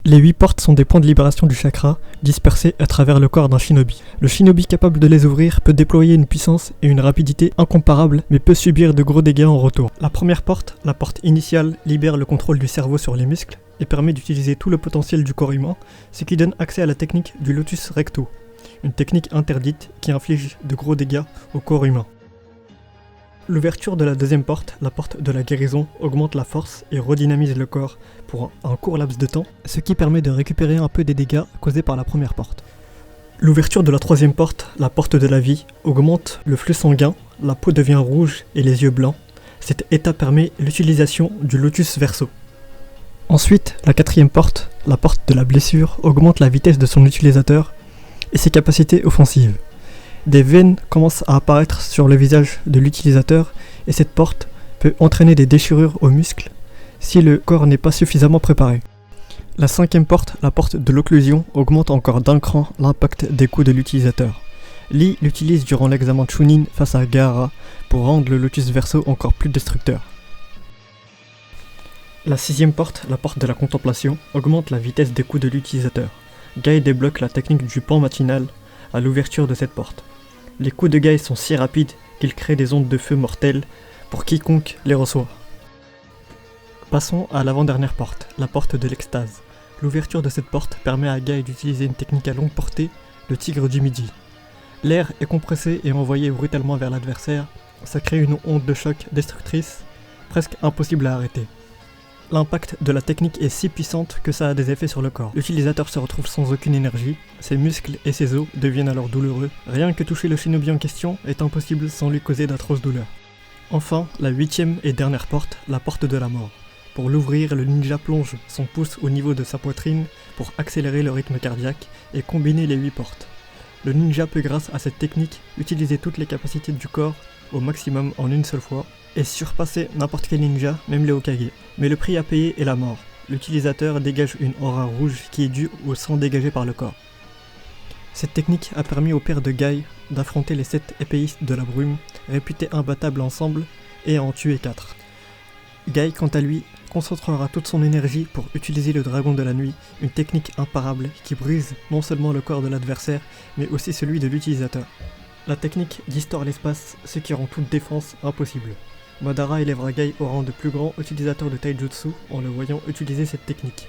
Les 8 portes sont des points de libération du chakra, dispersés à travers le corps d'un shinobi. Le shinobi capable de les ouvrir peut déployer une puissance et une rapidité incomparables, mais peut subir de gros dégâts en retour. La première porte, la porte initiale, libère le contrôle du cerveau sur les muscles et permet d'utiliser tout le potentiel du corps humain, ce qui donne accès à la technique du lotus recto, une technique interdite qui inflige de gros dégâts au corps humain. L'ouverture de la deuxième porte, la porte de la guérison, augmente la force et redynamise le corps pour un court laps de temps, ce qui permet de récupérer un peu des dégâts causés par la première porte. L'ouverture de la troisième porte, la porte de la vie, augmente le flux sanguin, la peau devient rouge et les yeux blancs. Cet état permet l'utilisation du lotus verso. Ensuite, la quatrième porte, la porte de la blessure, augmente la vitesse de son utilisateur et ses capacités offensives. Des veines commencent à apparaître sur le visage de l'utilisateur et cette porte peut entraîner des déchirures aux muscles si le corps n'est pas suffisamment préparé. La cinquième porte, la porte de l'occlusion, augmente encore d'un cran l'impact des coups de l'utilisateur. Lee l'utilise durant l'examen Chunin face à Gaara pour rendre le lotus verso encore plus destructeur. La sixième porte, la porte de la contemplation, augmente la vitesse des coups de l'utilisateur. Guy débloque la technique du pan matinal à l'ouverture de cette porte. Les coups de Guy sont si rapides qu'ils créent des ondes de feu mortelles pour quiconque les reçoit. Passons à l'avant-dernière porte, la porte de l'extase. L'ouverture de cette porte permet à Guy d'utiliser une technique à longue portée, le tigre du midi. L'air est compressé et envoyé brutalement vers l'adversaire, ça crée une onde de choc destructrice, presque impossible à arrêter. L'impact de la technique est si puissante que ça a des effets sur le corps. L'utilisateur se retrouve sans aucune énergie, ses muscles et ses os deviennent alors douloureux. Rien que toucher le shinobi en question est impossible sans lui causer d'atroces douleurs. Enfin, la huitième et dernière porte, la porte de la mort. Pour l'ouvrir, le ninja plonge son pouce au niveau de sa poitrine pour accélérer le rythme cardiaque et combiner les 8 portes. Le ninja peut grâce à cette technique utiliser toutes les capacités du corps au maximum en une seule fois et surpasser n'importe quel ninja, même les Hokage. Mais le prix à payer est la mort. L'utilisateur dégage une aura rouge qui est due au sang dégagé par le corps. Cette technique a permis au père de Guy d'affronter les 7 épéistes de la brume, réputés imbattables ensemble, et à en tuer 4. Guy, quant à lui, concentrera toute son énergie pour utiliser le dragon de la nuit, une technique imparable qui brise non seulement le corps de l'adversaire, mais aussi celui de l'utilisateur. La technique distord l'espace, ce qui rend toute défense impossible. Madara élèvera Guy au rang de plus grand utilisateur de taijutsu en le voyant utiliser cette technique.